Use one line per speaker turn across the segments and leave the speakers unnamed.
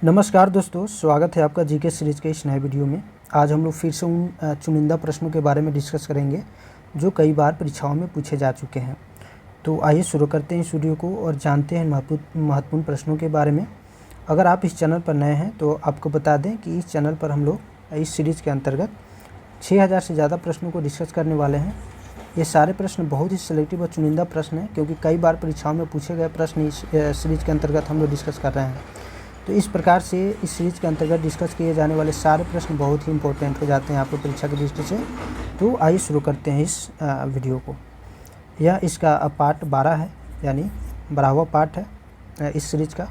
नमस्कार दोस्तों, स्वागत है आपका जीके सीरीज के इस नए वीडियो में। आज हम लोग फिर से उन चुनिंदा प्रश्नों के बारे में डिस्कस करेंगे जो कई बार परीक्षाओं में पूछे जा चुके हैं। तो आइए शुरू करते हैं इस वीडियो को और जानते हैं महत्वपूर्ण प्रश्नों के बारे में। अगर आप इस चैनल पर नए हैं तो आपको बता दें कि इस चैनल पर हम लोग इस सीरीज़ के अंतर्गत 6000 से ज़्यादा प्रश्नों को डिस्कस करने वाले हैं। ये सारे प्रश्न बहुत ही सिलेक्टिव और चुनिंदा प्रश्न हैं, क्योंकि कई बार परीक्षाओं में पूछे गए प्रश्न इस सीरीज़ के अंतर्गत हम लोग डिस्कस कर रहे हैं। तो इस प्रकार से इस सीरीज़ के अंतर्गत डिस्कस किए जाने वाले सारे प्रश्न बहुत ही इंपॉर्टेंट हो जाते हैं आपको परीक्षा की दृष्टि से। तो आइए शुरू करते हैं इस वीडियो को। यह इसका पार्ट 12 है, यानी 12वां पार्ट है इस सीरीज़ का।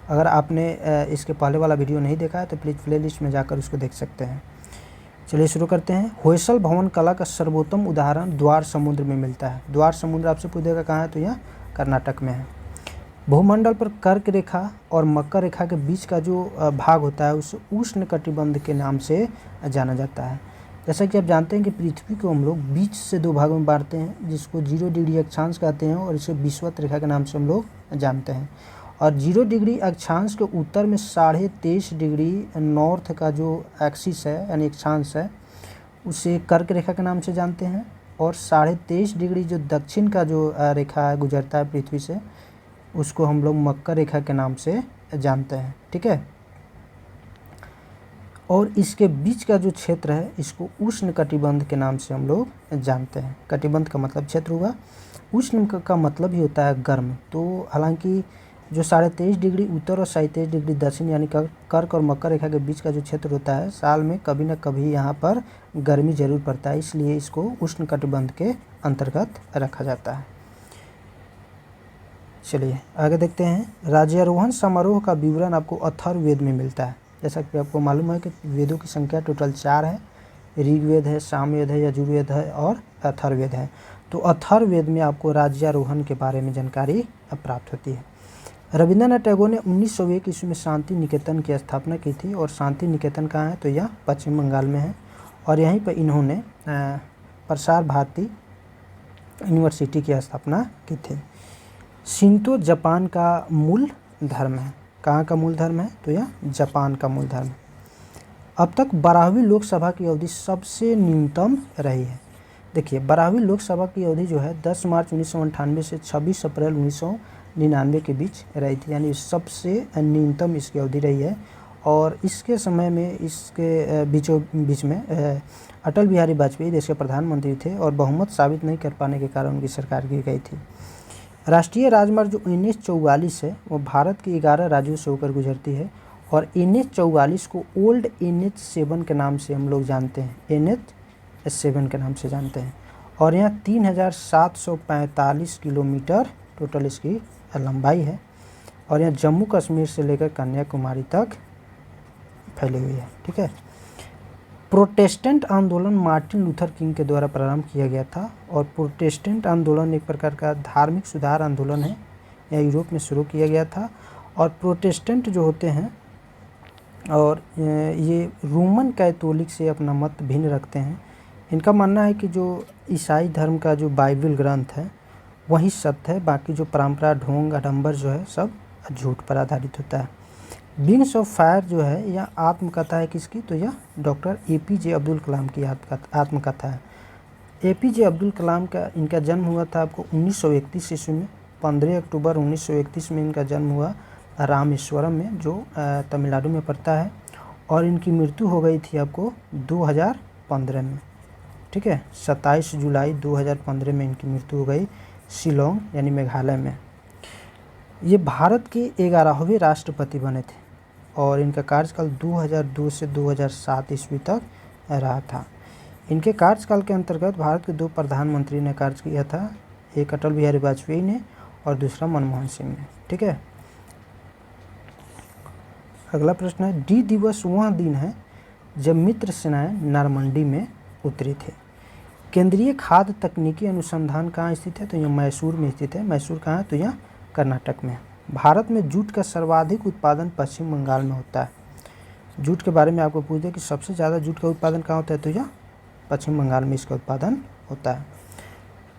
अगर आपने इसके पहले वाला वीडियो नहीं देखा है तो प्लीज़ प्लेलिस्ट में जाकर उसको देख सकते हैं। चलिए शुरू करते हैं। होयसल भवन कला का सर्वोत्तम उदाहरण द्वार समुद्र में मिलता है। द्वार समुद्र आपसे पूछेगा कहाँ है, तो यह कर्नाटक में है। भूमंडल पर कर्क रेखा और मकर रेखा के बीच का जो भाग होता है उसे उष्ण कटिबंध के नाम से जाना जाता है। जैसा कि आप जानते हैं कि पृथ्वी को हम लोग बीच से दो भागों में बांटते हैं, जिसको 0 डिग्री अक्षांश कहते हैं और इसे विषुवत रेखा के नाम से हम लोग जानते हैं। और 0 डिग्री अक्षांश के उत्तर में 23.5 डिग्री नॉर्थ का जो एक्सिस है यानी अक्षांश है उसे कर्क रेखा के नाम से जानते हैं। और 23.5 डिग्री जो दक्षिण का जो रेखा है गुजरता है पृथ्वी से, उसको हम लोग मकर रेखा के नाम से जानते हैं। ठीक है। और इसके बीच का जो क्षेत्र है इसको उष्ण कटिबंध के नाम से हम लोग जानते हैं। कटिबंध का मतलब क्षेत्र हुआ, उष्ण का मतलब ही होता है गर्म। तो हालांकि जो 23.5 डिग्री उत्तर और 27 डिग्री दक्षिण यानी कर्क और मकर रेखा के बीच का जो क्षेत्र होता है, साल में कभी न कभी यहाँ पर गर्मी जरूर पड़ता है, इसलिए इसको उष्ण कटिबंध के अंतर्गत रखा जाता है। चलिए आगे देखते हैं। राज्यारोहण समारोह का विवरण आपको अथर्ववेद में मिलता है। जैसा कि आपको मालूम है कि वेदों की संख्या टोटल 4 है। ऋग्वेद है, सामवेद है, यजुर्वेद है और अथर्ववेद है। तो अथर्ववेद में आपको राज्यारोहण के बारे में जानकारी प्राप्त होती है। रविंद्रनाथ टैगोर ने 1901 ईस्वी में शांति निकेतन की स्थापना की थी। और शांति निकेतन कहाँ है, तो यह पश्चिम बंगाल में है। और यहीं पर इन्होंने प्रसार भारती यूनिवर्सिटी की स्थापना की थी। शिंतो जापान का मूल धर्म है। कहाँ का मूल धर्म है, तो यह जापान का मूल धर्म है। अब तक 12वीं लोकसभा की अवधि सबसे न्यूनतम रही है। देखिए 12वीं लोकसभा की अवधि जो है 10 मार्च 1998 से 26 अप्रैल 1999 के बीच रही थी, यानी सबसे न्यूनतम इसकी अवधि रही है। और इसके समय में इसके बीचों बीच में अटल बिहारी वाजपेयी देश के प्रधानमंत्री थे और बहुमत साबित नहीं कर पाने के कारण उनकी सरकार गिर गई थी। राष्ट्रीय राजमार्ग जो NH 44 है वो भारत के 11 राज्यों से होकर गुजरती है। और NH 44 को ओल्ड NH 7 के नाम से हम लोग जानते हैं, NH 7 के नाम से जानते हैं। और यहाँ 3745 किलोमीटर टोटल इसकी लंबाई है। और यहाँ जम्मू कश्मीर से लेकर कन्याकुमारी तक फैली हुई है। ठीक है। प्रोटेस्टेंट आंदोलन मार्टिन लूथर किंग के द्वारा प्रारंभ किया गया था। और प्रोटेस्टेंट आंदोलन एक प्रकार का धार्मिक सुधार आंदोलन है, यह यूरोप में शुरू किया गया था। और प्रोटेस्टेंट जो होते हैं और ये रोमन कैथोलिक से अपना मत भिन्न रखते हैं। इनका मानना है कि जो ईसाई धर्म का जो बाइबल ग्रंथ है वही सत्य है, बाकी जो परंपरा ढोंग आडम्बर जो है सब झूठ पर आधारित होता है। विंग्स ऑफ फायर जो है यह आत्मकथा है किसकी, तो यह डॉक्टर APJ अब्दुल कलाम की आत्मकथा है। APJ अब्दुल कलाम का इनका जन्म हुआ था आपको 1931 ईस्वी में। 15 अक्टूबर 1931 में इनका जन्म हुआ रामेश्वरम में, जो तमिलनाडु में पड़ता है। और इनकी मृत्यु हो गई थी आपको 2015 में। ठीक है, 27 जुलाई 2015 में इनकी मृत्यु हो गई शिलोंग यानी मेघालय में। ये भारत के 11वें राष्ट्रपति बने थे और इनका कार्यकाल 2002 से 2007 ईस्वी तक रहा था। इनके कार्यकाल के अंतर्गत भारत के 2 प्रधानमंत्री ने कार्य किया था, एक अटल बिहारी वाजपेयी ने और दूसरा मनमोहन सिंह ने। ठीक है। अगला प्रश्न है, डी दिवस वह दिन है जब मित्र सेनाएं नॉर्मंडी में उतरी थी। केंद्रीय खाद्य तकनीकी अनुसंधान कहाँ स्थित है, तो यह मैसूर में स्थित है। मैसूर कहाँ है, तो यह कर्नाटक में। भारत में जूट का सर्वाधिक उत्पादन पश्चिम बंगाल में होता है। जूट के बारे में आपको पूछ दे कि सबसे ज़्यादा जूट का उत्पादन कहाँ होता है, तो यह पश्चिम बंगाल में इसका उत्पादन होता है।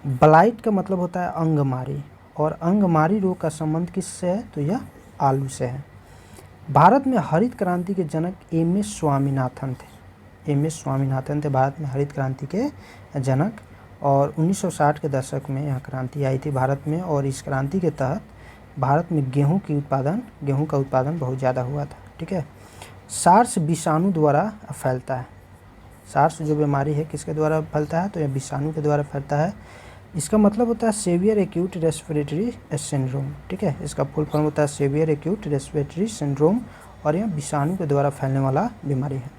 ब्लाइट का मतलब होता है अंगमारी, और अंगमारी रोग का संबंध किससे है, तो यह आलू से है। भारत में हरित क्रांति के जनक एम.एस. स्वामीनाथन थे। एम.एस. स्वामीनाथन थे भारत में हरित क्रांति के जनक, और 1960 के दशक में यह क्रांति आई थी भारत में, और इस क्रांति के तहत भारत में गेहूं का उत्पादन बहुत ज़्यादा हुआ था। ठीक है। सार्स विषाणु द्वारा फैलता है। सार्स जो बीमारी है किसके द्वारा फैलता है, तो यह विषाणु के द्वारा फैलता है। इसका मतलब होता है सेवियर एक्यूट रेस्पिरेटरी सिंड्रोम। ठीक है, इसका फुल फॉर्म होता है सेवियर एक्यूट रेस्पिरेटरी सिंड्रोम, और यह विषाणु के द्वारा फैलने वाला बीमारी है।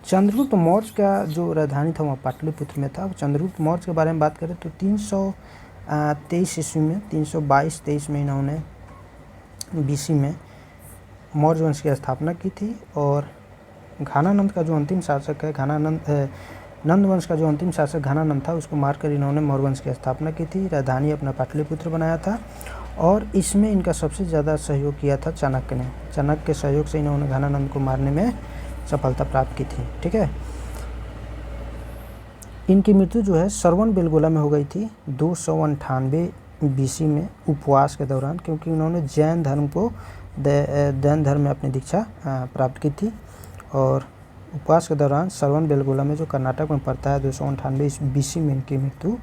चंद्रगुप्त मौर्य का जो राजधानी था वह पाटलिपुत्र में था। चंद्रगुप्त मौर्य के बारे में बात करें तो 323 ईस्वी में 322-23 में इन्होंने BC में मौर्य वंश की स्थापना की थी। और घानानंद का जो अंतिम शासक है, नंद वंश का जो अंतिम शासक घानानंद था, उसको मारकर इन्होंने मौर्य वंश की स्थापना की थी। राजधानी अपना पाटलिपुत्र बनाया था, और इसमें इनका सबसे ज़्यादा सहयोग किया था चाणक्य ने। चाणक्य के सहयोग से इन्होंने घानानंद को मारने में सफलता प्राप्त की थी। ठीक है। इनकी मृत्यु जो है श्रवणबेलगोला में हो गई थी 298 BC में उपवास के दौरान, क्योंकि उन्होंने जैन धर्म में अपनी दीक्षा प्राप्त की थी। और उपवास के दौरान श्रवणबेलगोला में जो कर्नाटक में पड़ता है 298 BC में इनकी मृत्यु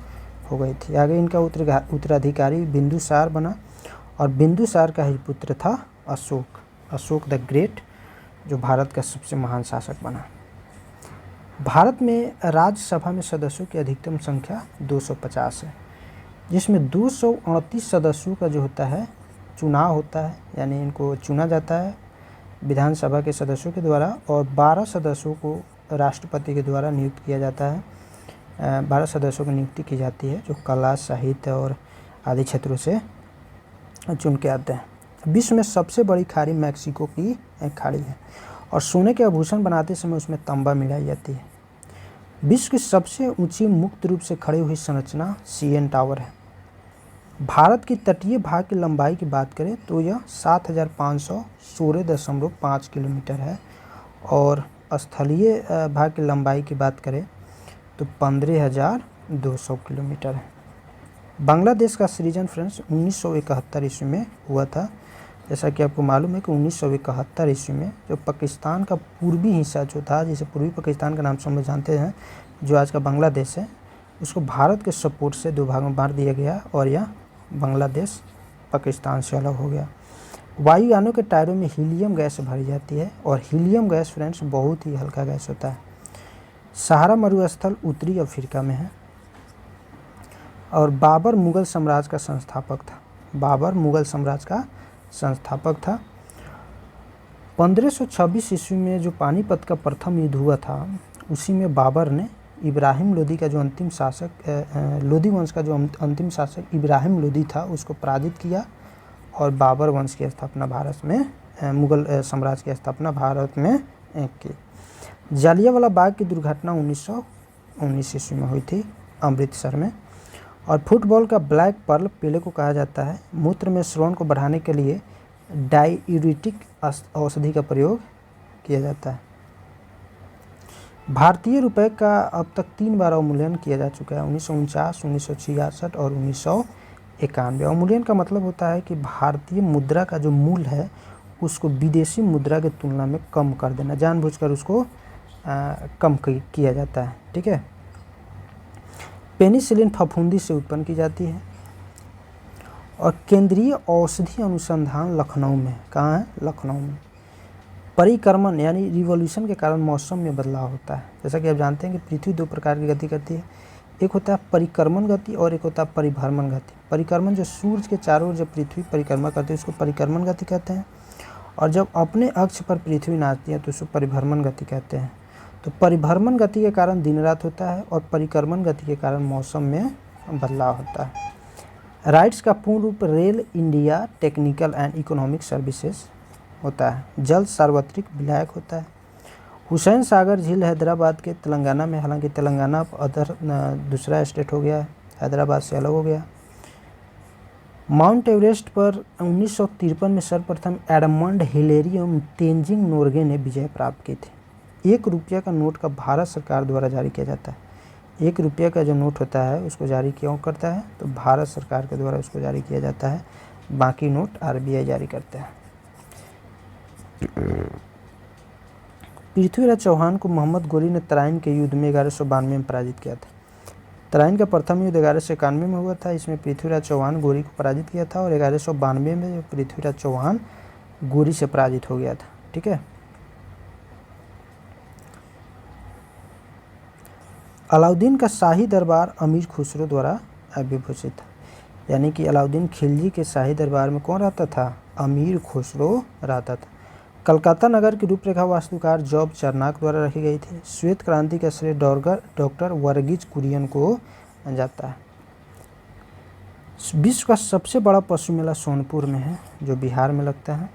हो गई थी। आगे इनका उत्तराधिकारी बिंदुसार बना, और बिंदुसार का ही पुत्र था अशोक द ग्रेट, जो भारत का सबसे महान शासक बना। भारत में राज्यसभा में सदस्यों की अधिकतम संख्या 250 है, जिसमें 238 सदस्यों का जो होता है चुनाव होता है, यानी इनको चुना जाता है विधानसभा के सदस्यों के द्वारा, और 12 सदस्यों को राष्ट्रपति के द्वारा नियुक्त किया जाता है। 12 सदस्यों की नियुक्ति की जाती है, जो कला, साहित्य और आदि क्षेत्रों से चुन के आते हैं। विश्व में सबसे बड़ी खाड़ी मैक्सिको की खाड़ी है, और सोने के आभूषण बनाते समय उसमें तांबा मिलाई जाती है। विश्व की सबसे ऊंची मुक्त रूप से खड़ी हुई संरचना CN टावर है। भारत की तटीय भाग की लंबाई की बात करें तो यह 7516.5 किलोमीटर है, और स्थलीय भाग की लंबाई की बात करें तो 15,200 किलोमीटर है। बांग्लादेश का सृजन फ्रेंड्स 1971 ईस्वी में हुआ था। जैसा कि आपको मालूम है कि 1971 ईस्वी में जो पाकिस्तान का पूर्वी हिस्सा जो था, जिसे पूर्वी पाकिस्तान के नाम से हम लोग जानते हैं, जो आज का बांग्लादेश है, उसको भारत के सपोर्ट से 2 भागों में बांट दिया गया, और यह बांग्लादेश पाकिस्तान से अलग हो गया। वायुयानों के टायरों में हीलियम गैस भरी जाती है, और हीलियम गैस फ्रेंड्स बहुत ही हल्का गैस होता है। सहारा मरुस्थल उत्तरी अफ्रीका में है, और बाबर मुगल साम्राज्य का संस्थापक था। 1526 ईस्वी में जो पानीपत का प्रथम युद्ध हुआ था, उसी में बाबर ने इब्राहिम लोदी का जो अंतिम शासक, लोदी वंश का जो अंतिम शासक इब्राहिम लोदी था, उसको पराजित किया, और बाबर वंश की स्थापना भारत में, मुगल साम्राज्य की स्थापना भारत में की। जालियांवाला बाग की दुर्घटना 1919 ईस्वी में हुई थी अमृतसर में। और फुटबॉल का ब्लैक पर्ल पीले को कहा जाता है। मूत्र में श्रवण को बढ़ाने के लिए डाययूरेटिक औषधि का प्रयोग किया जाता है। भारतीय रुपए का अब तक 3 बार अवमूल्यन किया जा चुका है, 1949, 1966 और 1991। अवमूल्यन का मतलब होता है कि भारतीय मुद्रा का जो मूल्य है उसको विदेशी मुद्रा की तुलना में कम कर देना, जानबूझकर उसको कम किया जाता है। ठीक है। पेनिसिलिन फफूंदी से उत्पन्न की जाती है, और केंद्रीय औषधि अनुसंधान लखनऊ में, कहाँ है? लखनऊ में। परिक्रमण यानी रिवॉल्यूशन के कारण मौसम में बदलाव होता है। जैसा कि आप जानते हैं कि पृथ्वी 2 प्रकार की गति करती है, एक होता है परिक्रमण गति और एक होता है परिभ्रमण गति। परिक्रमण जो सूर्य के चारों ओर जब पृथ्वी परिक्रमा करती है उसको परिक्रमण गति कहते हैं, और जब अपने अक्ष पर पृथ्वी नाचती है तो उसको परिभ्रमण गति कहते हैं। तो परिभ्रमण गति के कारण दिन रात होता है, और परिक्रमण गति के कारण मौसम में बदलाव होता है। राइट्स का पूर्ण रूप rail India technical and economic services होता है। जल सार्वत्रिक विलायक होता है। हुसैन सागर झील हैदराबाद के तेलंगाना में, हालांकि तेलंगाना अदर दूसरा स्टेट हो गया है, हैदराबाद से अलग हो गया। माउंट एवरेस्ट पर 1953 में सर्वप्रथम एडमंड हिलेरी एवं तेंजिंग नोर्गे ने विजय प्राप्त की थी। 1 रुपया का नोट का भारत सरकार द्वारा जारी किया जाता है। 1 रुपया का जो नोट होता है उसको जारी क्यों करता है? तो भारत सरकार के द्वारा उसको जारी किया जाता है, बाकी नोट RBI जारी करता है। पृथ्वीराज चौहान को मोहम्मद गोरी ने तराइन के युद्ध में 1192 में पराजित किया था। तराइन का प्रथम युद्ध 1191 में हुआ था। इसमें पृथ्वीराज चौहान गोरी को पराजित किया था और 1192 में पृथ्वीराज चौहान गोरी से पराजित हो गया था। ठीक है। अलाउद्दीन का शाही दरबार अमीर खुसरो द्वारा विभूषित था। यानी कि अलाउद्दीन खिलजी के शाही दरबार में कौन रहता था? अमीर खुसरो रहता था। कलकत्ता नगर की रूपरेखा वास्तुकार जॉब चरनाक द्वारा रखी गई थी। श्वेत क्रांति का श्रेय डॉक्टर वर्गीज कुरियन को जाता है। विश्व का सबसे बड़ा पशु मेला सोनपुर में है, जो बिहार में लगता है।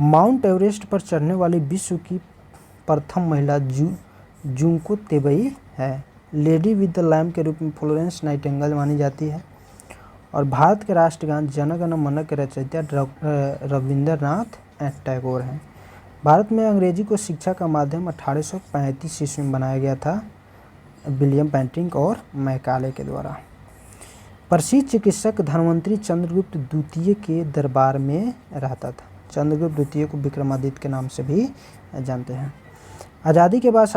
माउंट एवरेस्ट पर चढ़ने वाली विश्व की प्रथम महिला जुंको तेबई है। लेडी विद द लैम्प के रूप में फ्लोरेंस नाइटिंगेल मानी जाती है। और भारत के राष्ट्रगान जन गण मन के रचयिता रविंद्रनाथ टैगोर हैं। भारत में अंग्रेजी को शिक्षा का माध्यम 1835 ईस्वी में बनाया गया था, विलियम बेंटिक और मैकाले के द्वारा। प्रसिद्ध चिकित्सक धन्वंतरी चंद्रगुप्त द्वितीय के दरबार में रहता था। चंद्रगुप्त द्वितीय को विक्रमादित्य के नाम से भी जानते हैं। आज़ादी के बाद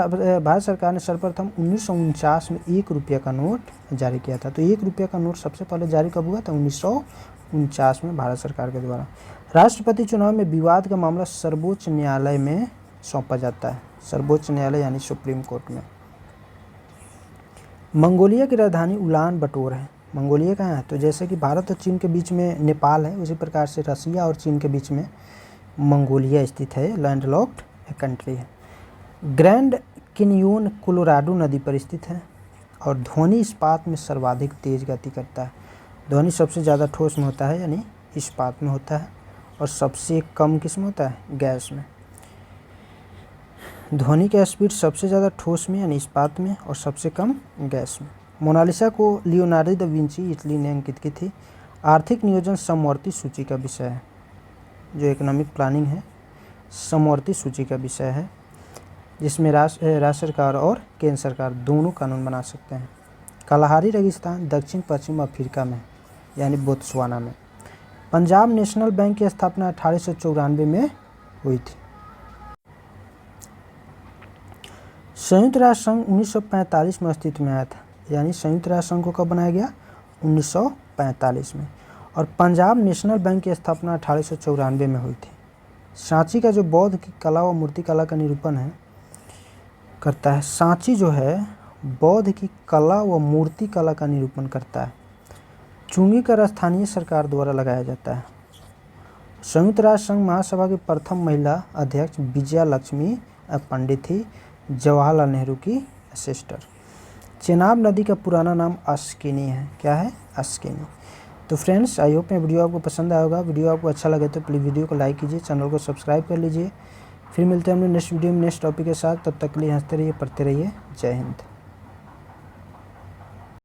भारत सरकार ने सर्वप्रथम 1949 में 1 रुपये का नोट जारी किया था। तो 1 रुपये का नोट सबसे पहले जारी कब हुआ था? 1949 में भारत सरकार के द्वारा। राष्ट्रपति चुनाव में विवाद का मामला सर्वोच्च न्यायालय में सौंपा जाता है। सर्वोच्च न्यायालय यानी सुप्रीम कोर्ट में। मंगोलिया की राजधानी उलान बटोर है। मंगोलिया कहाँ है? तो जैसे कि भारत और चीन के बीच में नेपाल है, उसी प्रकार से रसिया और चीन के बीच में मंगोलिया स्थित है। लैंडलॉक्ड कंट्री है। ग्रैंड कैन्यन कोलोराडो नदी पर स्थित है। और ध्वनि इस्पात में सर्वाधिक तेज गति करता है। ध्वनि सबसे ज़्यादा ठोस में होता है, यानी इस्पात में होता है, और सबसे कम किस में होता है? गैस में। ध्वनि का स्पीड सबसे ज़्यादा ठोस में यानी इस्पात में, और सबसे कम गैस में। मोनालिसा को लियोनार्डो दा विंची इटली ने अंकित की थी। आर्थिक नियोजन समवर्ती सूची का विषय है। जो इकोनॉमिक प्लानिंग है, समवर्ती सूची का विषय है, जिसमें राज्य सरकार और केंद्र सरकार दोनों कानून बना सकते हैं। कलाहारी रेगिस्तान दक्षिण पश्चिम अफ्रीका में, यानी बोत्सवाना में। पंजाब नेशनल बैंक की स्थापना 1894 में हुई थी। संयुक्त राष्ट्र संघ 1945 में अस्तित्व में आया था। यानी संयुक्त राष्ट्र संघ को कब बनाया गया? 1945 में। और पंजाब नेशनल बैंक की स्थापना 1894 में हुई थी। सांची का जो बौद्ध की कला व मूर्ति कला का निरूपण है करता है। सांची जो है बौद्ध की कला व मूर्ति कला का निरूपण करता है। चुंगी कर स्थानीय सरकार द्वारा लगाया जाता है। संयुक्त राष्ट्र संघ महासभा की प्रथम महिला अध्यक्ष विजया लक्ष्मी पंडित थी, जवाहरलाल नेहरू की सिस्टर। चेनाब नदी का पुराना नाम अस्किनी है। क्या है? अस्किनी। तो फ्रेंड्स, आई होप वीडियो आपको पसंद आया होगा। वीडियो आपको अच्छा लगे तो प्लीज़ वीडियो को लाइक कीजिए, चैनल को सब्सक्राइब कर लीजिए। फिर मिलते हैं हम लोग नेक्स्ट वीडियो में नेक्स्ट टॉपिक के साथ। तब तक के लिए हंसते रहिए, पढ़ते रहिए। जय हिंद।